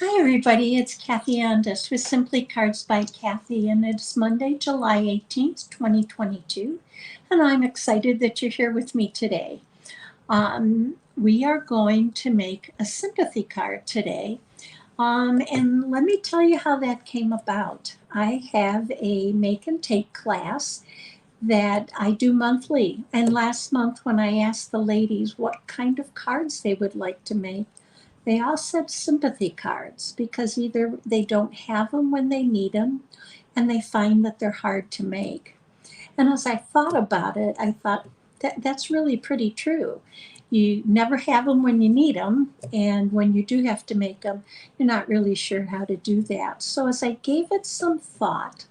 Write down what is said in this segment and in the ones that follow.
Hi, everybody. It's Kathy Andis with Simply Cards by Kathy, and it's Monday, July 18th, 2022. And I'm excited that you're here with me today. We are going to make a sympathy card today. And let me tell you how that came about. I have a make and take class that I do monthly. And last month, when I asked the ladies what kind of cards they would like to make, they all said sympathy cards because either they don't have them when they need them and they find that they're hard to make. And as I thought about it, I thought that's really pretty true. You never have them when you need them, and when you do have to make them, you're not really sure how to do that. So as I gave it some thought,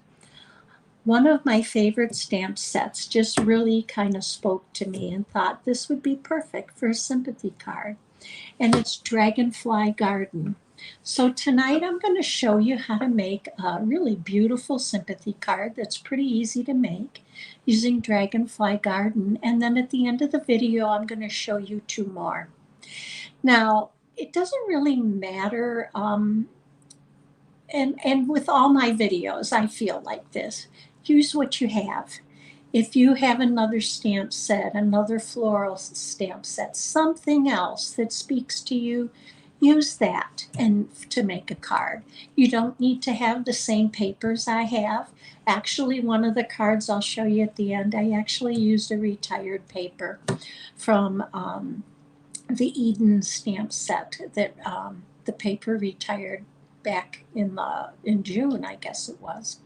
one of my favorite stamp sets just really kind of spoke to me and thought this would be perfect for a sympathy card. And it's Dragonfly Garden. So tonight I'm going to show you how to make a really beautiful sympathy card that's pretty easy to make using Dragonfly Garden. And then at the end of the video, I'm going to show you two more. Now, it doesn't really matter, and with all my videos, I feel like this. Use what you have. If you have another stamp set, another floral stamp set, something else that speaks to you, use that and to make a card. You don't need to have the same papers I have. Actually, one of the cards I'll show you at the end, I actually used a retired paper from the Eden stamp set that the paper retired back in June, I guess it was.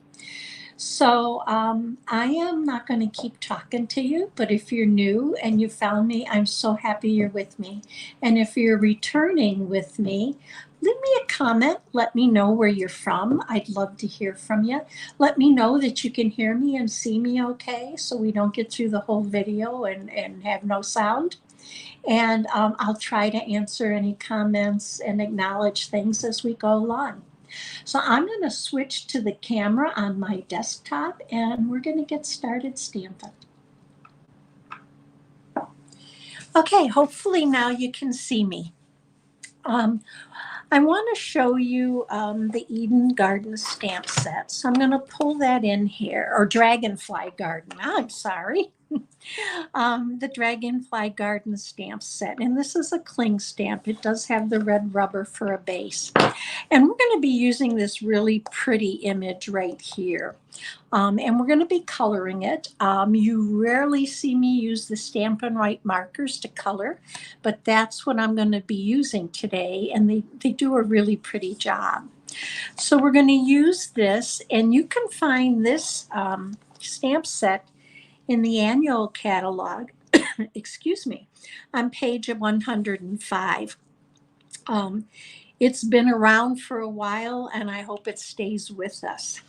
So I am not going to keep talking to you, but if you're new and you found me, I'm so happy you're with me. And if you're returning with me, leave me a comment. Let me know where you're from. I'd love to hear from you. Let me know that you can hear me and see me okay, so we don't get through the whole video and have no sound. And I'll try to answer any comments and acknowledge things as we go along. So I'm going to switch to the camera on my desktop and we're going to get started stamping. Okay, hopefully now you can see me. I want to show you the Eden Garden stamp set. So I'm going to pull that in here, or Dragonfly Garden, I'm sorry. The Dragonfly Garden stamp set. And this is a cling stamp. It does have the red rubber for a base. And we're going to be using this really pretty image right here. And we're going to be coloring it. You rarely see me use the Stampin' White markers to color, but that's what I'm going to be using today. And they do a really pretty job. So we're going to use this, and you can find this stamp set in the annual catalog, excuse me, on page 105. It's been around for a while, and I hope it stays with us.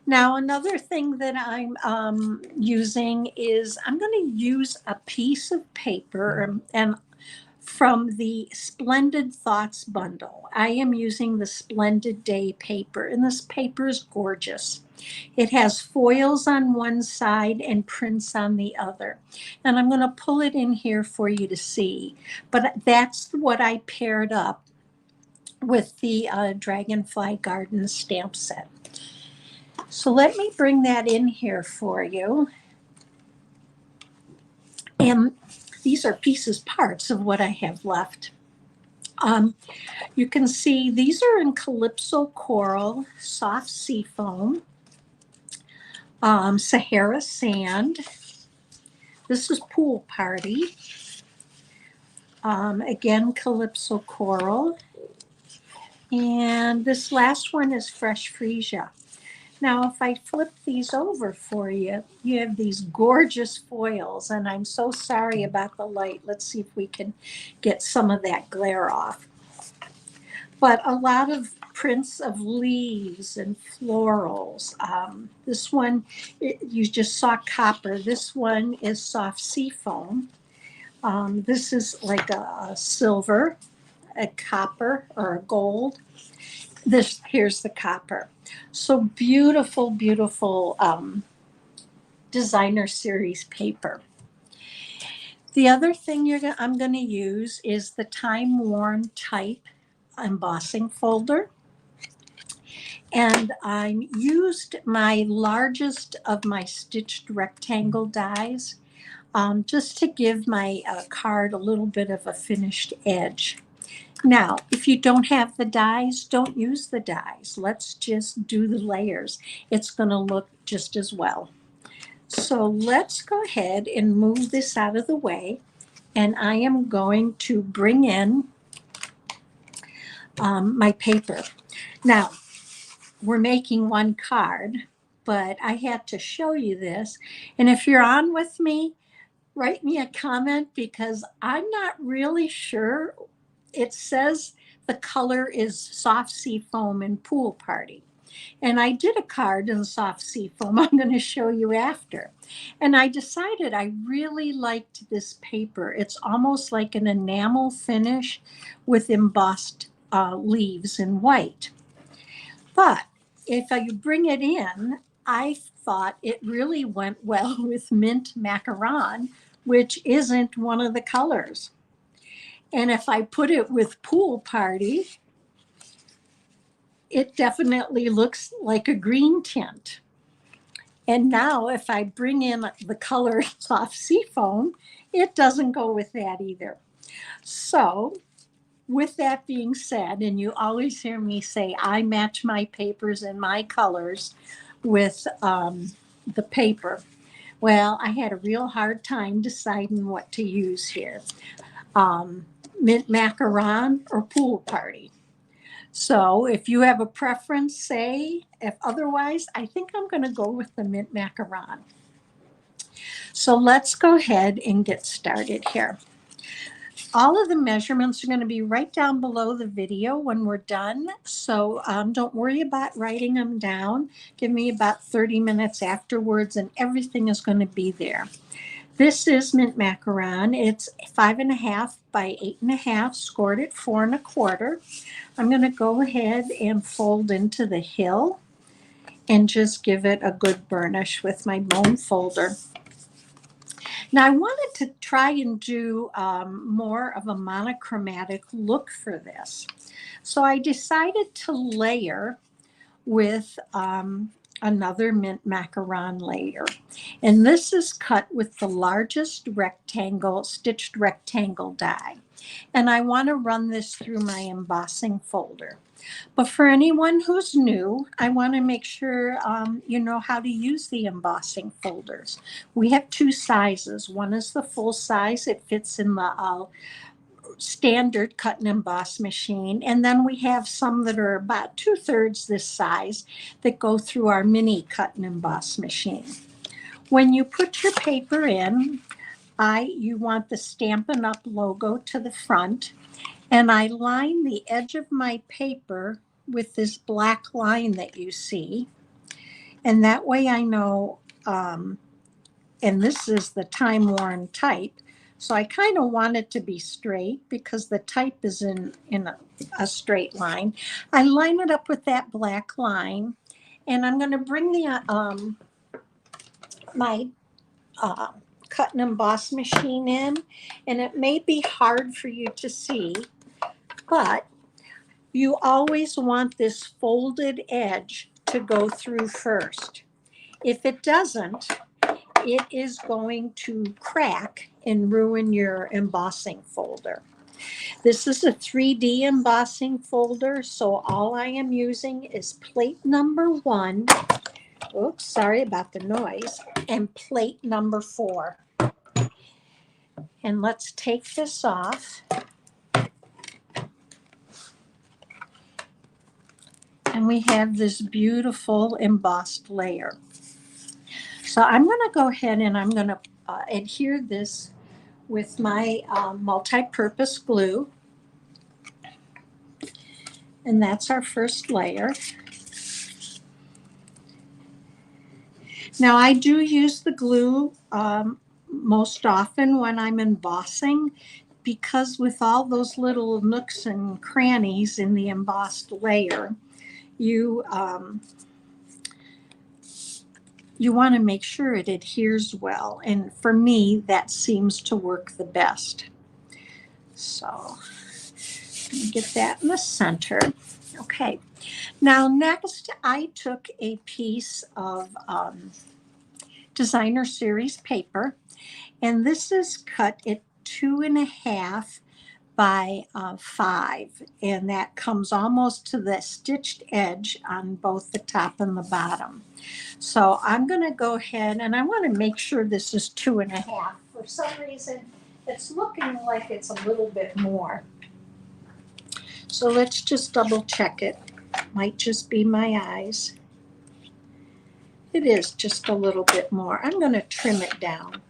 Now, another thing that I'm using is I'm going to use a piece of paper and from the Splendid Thoughts bundle. I am using the Splendid Day paper, and this paper is gorgeous. It has foils on one side and prints on the other. And I'm going to pull it in here for you to see. But that's what I paired up with the Dragonfly Garden stamp set. So let me bring that in here for you. And these are parts of what I have left. You can see these are in Calypso Coral, Soft Seafoam, Sahara Sand. This is Pool Party. Again, Calypso Coral. And this last one is Fresh Freesia. Now, if I flip these over for you, you have these gorgeous foils, and I'm so sorry about the light. Let's see if we can get some of that glare off. But a lot of prints of leaves and florals. This one, you just saw copper. This one is soft seafoam. This is like a silver, a copper, or a gold. Here's the copper. So beautiful, beautiful designer series paper. The other thing I'm going to use is the time-worn type embossing folder. And I used my largest of my stitched rectangle dies just to give my card a little bit of a finished edge. Now, if you don't have the dies, don't use the dies. Let's just do the layers. It's going to look just as well. So let's go ahead and move this out of the way. And I am going to bring in my paper. Now, we're making one card, but I had to show you this. And if you're on with me, write me a comment because I'm not really sure. It says the color is soft sea foam and pool party. And I did a card in soft sea foam I'm going to show you after. And I decided I really liked this paper. It's almost like an enamel finish with embossed leaves in white. But if you bring it in, I thought it really went well with mint macaron, which isn't one of the colors. And if I put it with pool party, it definitely looks like a green tint. And now if I bring in the color soft sea foam, it doesn't go with that either. So with that being said, and you always hear me say, I match my papers and my colors with the paper. Well, I had a real hard time deciding what to use here. Mint macaron or pool party. So if you have a preference, say. If otherwise, I think I'm going to go with the mint macaron. So let's go ahead and get started here. All of the measurements are going to be right down below the video when we're done. So don't worry about writing them down. Give me about 30 minutes afterwards and everything is going to be there. This is mint macaron. It's 5.5 by 8.5, scored at 4 1/4. I'm going to go ahead and fold into the hill and just give it a good burnish with my bone folder. Now I wanted to try and do more of a monochromatic look for this. So I decided to layer with another mint macaron layer. And this is cut with the largest rectangle, stitched rectangle die. And I want to run this through my embossing folder. But for anyone who's new, I want to make sure you know how to use the embossing folders. We have two sizes. One is the full size. It fits in the standard cut and emboss machine. And then we have some that are about 2/3 this size that go through our mini cut and emboss machine. When you put your paper in, you want the Stampin' Up logo to the front. And I line the edge of my paper with this black line that you see. And that way I know, and this is the time-worn type. So I kind of want it to be straight because the type is in a straight line. I line it up with that black line. And I'm going to bring the my cut and emboss machine in. And it may be hard for you to see, but you always want this folded edge to go through first. If it doesn't, it is going to crack and ruin your embossing folder. This is a 3D embossing folder, so all I am using is plate number 1. Oops, sorry about the noise. And plate number 4. And let's take this off. And we have this beautiful embossed layer. So I'm going to go ahead and I'm going to adhere this with my multi-purpose glue. And that's our first layer. Now I do use the glue most often when I'm embossing, because with all those little nooks and crannies in the embossed layer, you want to make sure it adheres well. And for me, that seems to work the best. So Get that in the center. Okay. Now next I took a piece of designer series paper, and this is cut at 2.5 by 5, and that comes almost to the stitched edge on both the top and the bottom. So I'm going to go ahead, and I want to make sure this is 2.5. For some reason it's looking like it's a little bit more, so let's just double check it. Might just be my eyes. It is just a little bit more. I'm going to trim it down.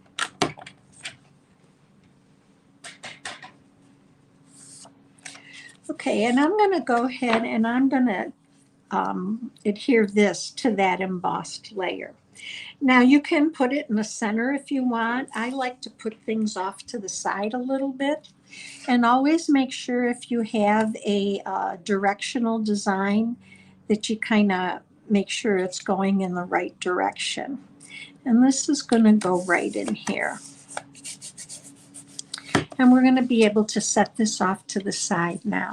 Okay, and I'm going to go ahead and I'm going to adhere this to that embossed layer. Now you can put it in the center if you want. I like to put things off to the side a little bit. And always make sure if you have a directional design that you kind of make sure it's going in the right direction. And this is going to go right in here. And we're going to be able to set this off to the side now.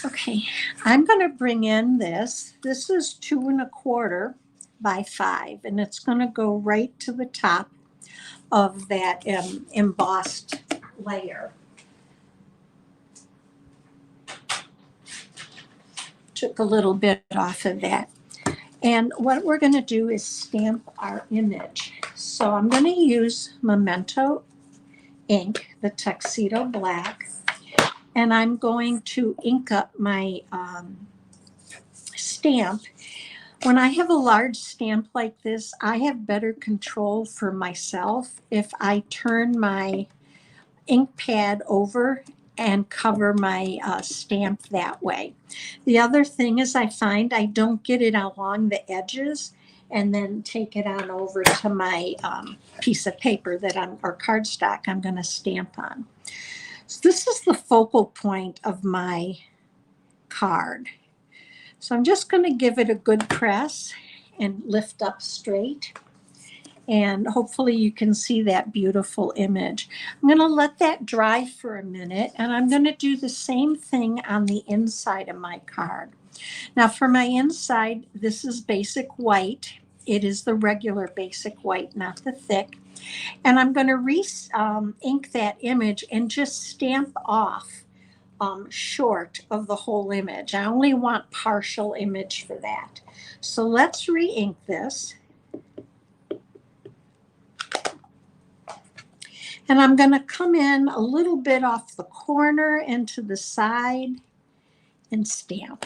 Okay, I'm going to bring in this. This is 2.25 by 5, and it's going to go right to the top of that embossed layer. Took a little bit off of that. And what we're going to do is stamp our image. So I'm going to use Memento ink, the Tuxedo Black, and I'm going to ink up my stamp. When I have a large stamp like this, I have better control for myself if I turn my ink pad over and cover my stamp that way. The other thing is I find I don't get it along the edges and then take it on over to my piece of paper that or cardstock I'm going to stamp on. So this is the focal point of my card. So I'm just going to give it a good press and lift up straight. And hopefully you can see that beautiful image. I'm going to let that dry for a minute, and I'm going to do the same thing on the inside of my card. Now for my inside, this is basic white. It is the regular basic white, not the thick. And I'm going to ink that image and just stamp off short of the whole image. I only want partial image for that. So let's re-ink this. And I'm going to come in a little bit off the corner and to the side and stamp.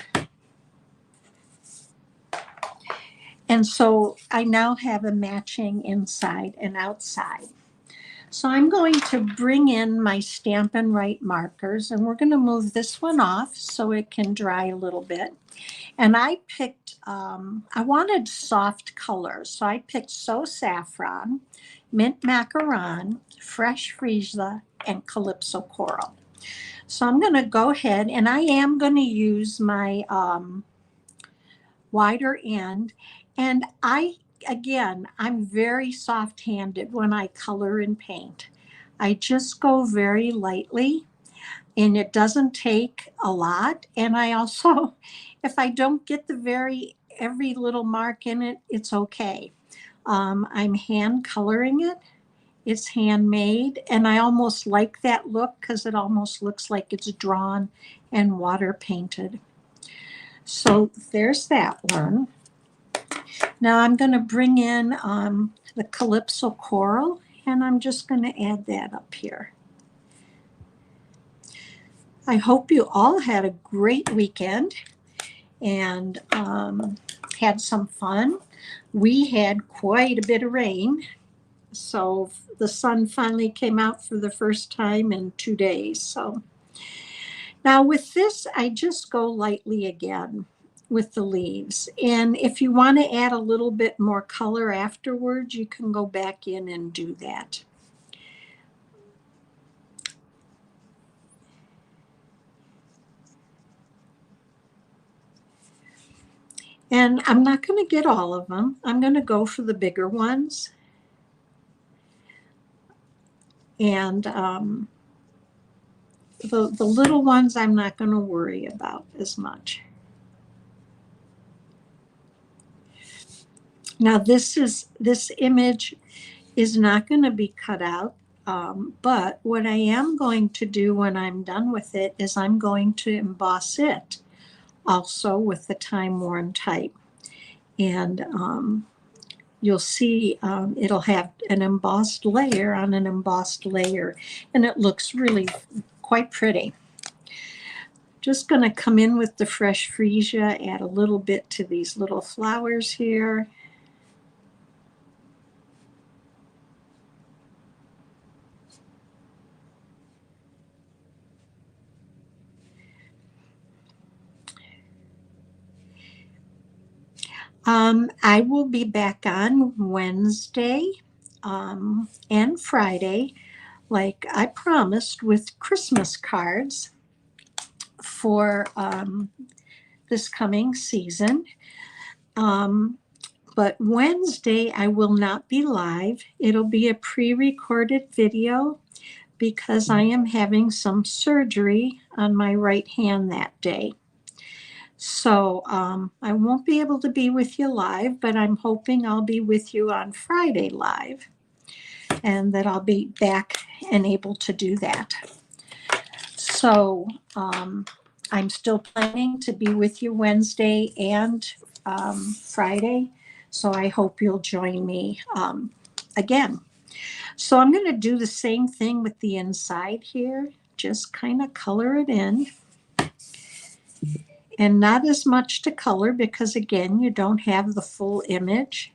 And so I now have a matching inside and outside. So I'm going to bring in my Stampin' Write markers, and we're going to move this one off so it can dry a little bit. And I picked, I wanted soft colors, so I picked So Saffron, Mint Macaron, Fresh Freesia, and Calypso Coral. So I'm going to go ahead, and I am going to use my wider end. And I'm very soft-handed when I color and paint. I just go very lightly, and it doesn't take a lot. And I also, if I don't get every little mark in it, it's okay. I'm hand coloring it. It's handmade, and I almost like that look because it almost looks like it's drawn and water painted. So there's that one. Now I'm going to bring in the Calypso Coral, and I'm just going to add that up here. I hope you all had a great weekend and had some fun. We had quite a bit of rain, so the sun finally came out for the first time in 2 days. So now with this, I just go lightly again with the leaves. And if you want to add a little bit more color afterwards, you can go back in and do that. And I'm not going to get all of them. I'm going to go for the bigger ones. And The little ones I'm not going to worry about as much. Now this image is not going to be cut out, but what I am going to do when I'm done with it is I'm going to emboss it also with the time worn type. And you'll see it'll have an embossed layer on an embossed layer, and it looks really quite pretty. Just going to come in with the fresh freesia, add a little bit to these little flowers here. I will be back on Wednesday and Friday, like I promised, with Christmas cards for this coming season. But Wednesday I will not be live. It'll be a pre-recorded video because I am having some surgery on my right hand that day. So I won't be able to be with you live, but I'm hoping I'll be with you on Friday live, and that I'll be back and able to do that. So I'm still planning to be with you Wednesday and Friday. So I hope you'll join me again. So I'm going to do the same thing with the inside here. Just kind of color it in. And not as much to color because, again, you don't have the full image.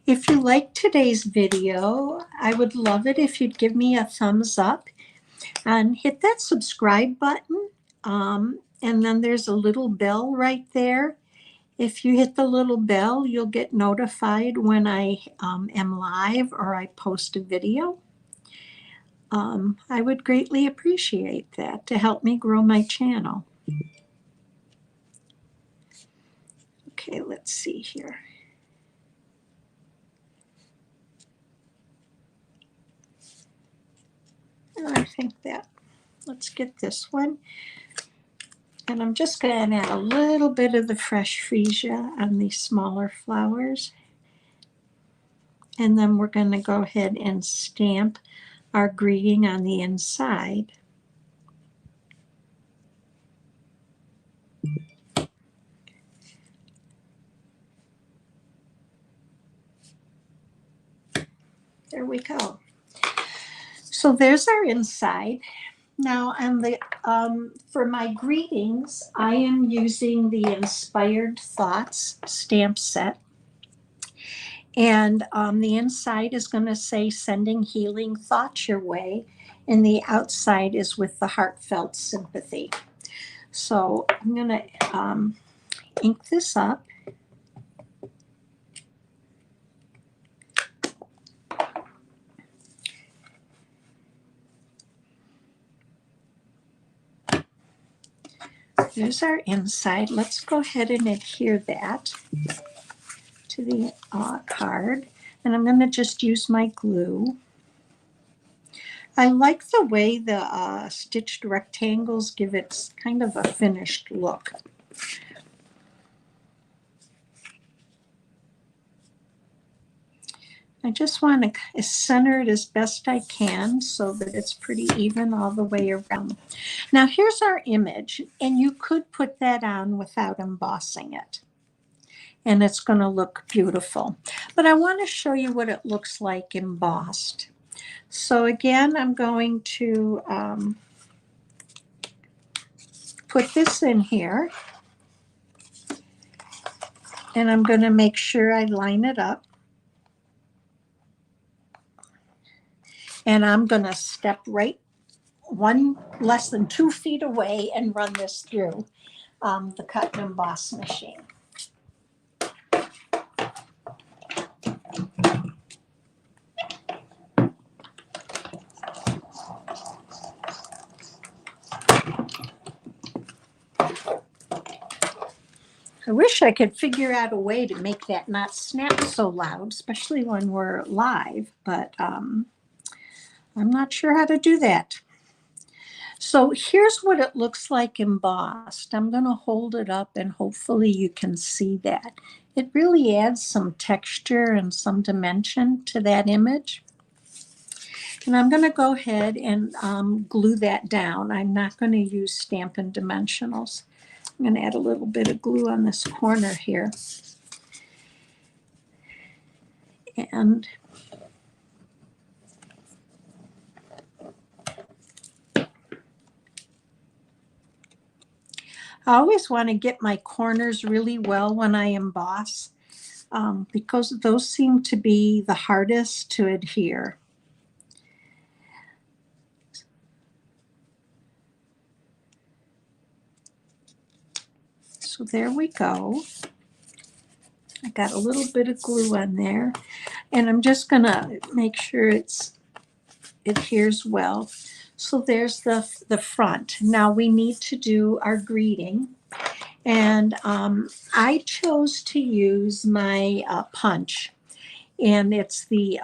If you like today's video, I would love it if you'd give me a thumbs up and hit that subscribe button. And then there's a little bell right there. If you hit the little bell, you'll get notified when I am live or I post a video. I would greatly appreciate that to help me grow my channel. Okay, let's see here. I think that, let's get this one. And I'm just going to add a little bit of the fresh freesia on these smaller flowers. And then we're going to go ahead and stamp our greeting on the inside. There we go. So there's our inside. Now on the for my greetings, I am using the Inspired Thoughts stamp set. And the inside is going to say sending healing thoughts your way. And the outside is with the heartfelt sympathy. So I'm going to ink this up. There's our inside. Let's go ahead and adhere that to the card. And I'm going to just use my glue. I like the way the stitched rectangles give it kind of a finished look. I just want to center it as best I can so that it's pretty even all the way around. Now here's our image, and you could put that on without embossing it, and it's going to look beautiful. But I want to show you what it looks like embossed. So again, I'm going to put this in here, and I'm going to make sure I line it up. And I'm going to step right less than 2 feet away and run this through the cut and emboss machine. wish I could figure out a way to make that not snap so loud, especially when we're live, but I'm not sure how to do that. So here's what it looks like embossed. I'm going to hold it up and hopefully you can see that. It really adds some texture and some dimension to that image. And I'm going to go ahead and glue that down. I'm not going to use Stampin' Dimensionals. I'm going to add a little bit of glue on this corner here. And I always want to get my corners really well when I emboss because those seem to be the hardest to adhere. So there we go. I got a little bit of glue on there, and I'm just going to make sure it adheres well. So there's the front. Now we need to do our greeting. And I chose to use my punch, and it's the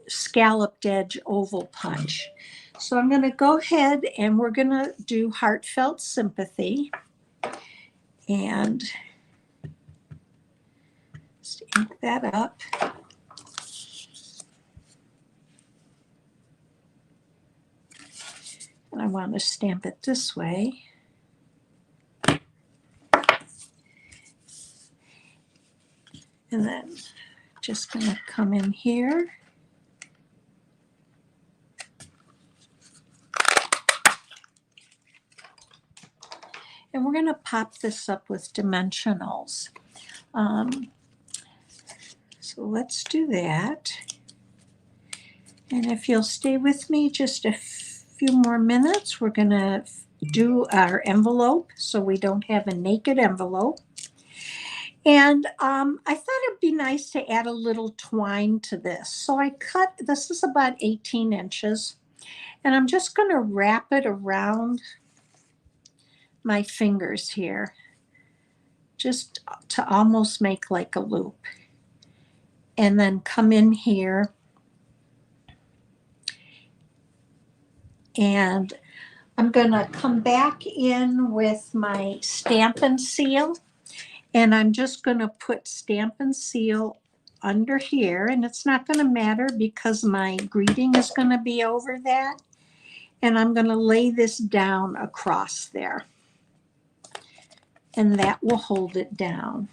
scalloped edge oval punch. So I'm going to go ahead and we're going to do Heartfelt Sympathy. And stamp that up. And I want to stamp it this way. And then just going to come in here. And we're going to pop this up with dimensionals. So let's do that. And if you'll stay with me just a few more minutes, we're going to do our envelope so we don't have a naked envelope. And I thought it'd be nice to add a little twine to this. So I cut, this is about 18 inches, and I'm just going to wrap it around my fingers here, just to almost make like a loop. And then come in here and I'm going to come back in with my Stampin' Seal, and I'm just going to put Stampin' Seal under here, and it's not going to matter because my greeting is going to be over that. And I'm going to lay this down across there, and that will hold it down.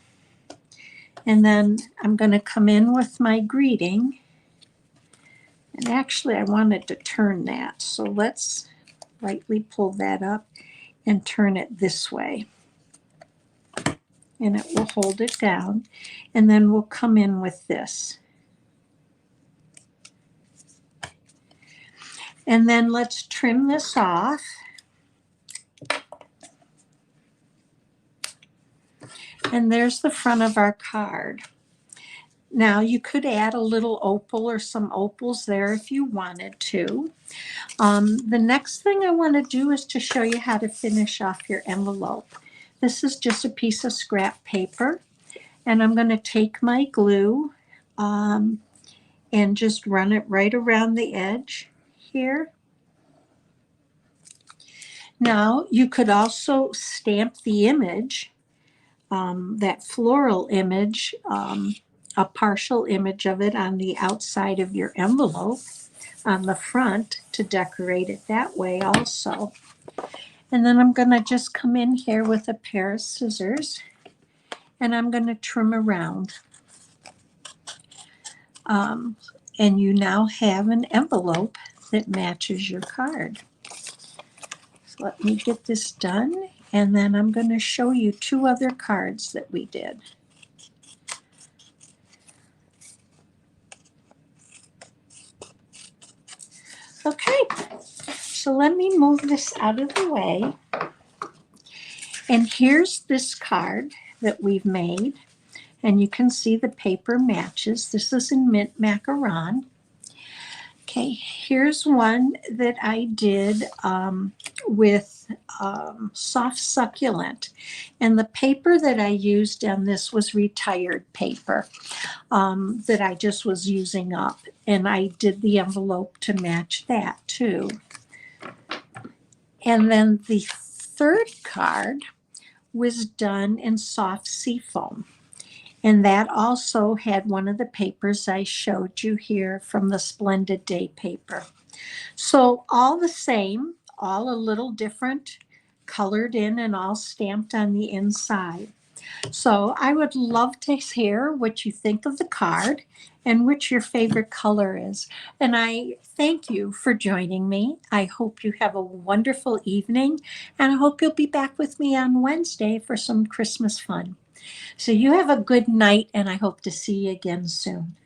And then I'm going to come in with my greeting, and actually I wanted to turn that, so let's lightly pull that up and turn it this way, and it will hold it down. And then we'll come in with this, and then let's trim this off. And there's the front of our card. Now you could add a little opal or some opals there if you wanted to. The next thing I want to do is to show you how to finish off your envelope. This is just a piece of scrap paper, and I'm going to take my glue and just run it right around the edge here. Now you could also stamp the image, that floral image, a partial image of it on the outside of your envelope on the front to decorate it that way also. And then I'm going to just come in here with a pair of scissors, and I'm going to trim around. And you now have an envelope that matches your card. So let me get this done, and then I'm going to show you two other cards that we did. Okay, so let me move this out of the way. And here's this card that we've made. And you can see the paper matches. This is in mint macaron. Okay, here's one that I did with soft succulent. And the paper that I used on this was retired paper that I just was using up. And I did the envelope to match that too. And then the third card was done in soft seafoam. And that also had one of the papers I showed you here from the Splendid Day paper. So all the same, all a little different, colored in and all stamped on the inside. So I would love to hear what you think of the card and which your favorite color is. And I thank you for joining me. I hope you have a wonderful evening, and I hope you'll be back with me on Wednesday for some Christmas fun. So you have a good night, and I hope to see you again soon.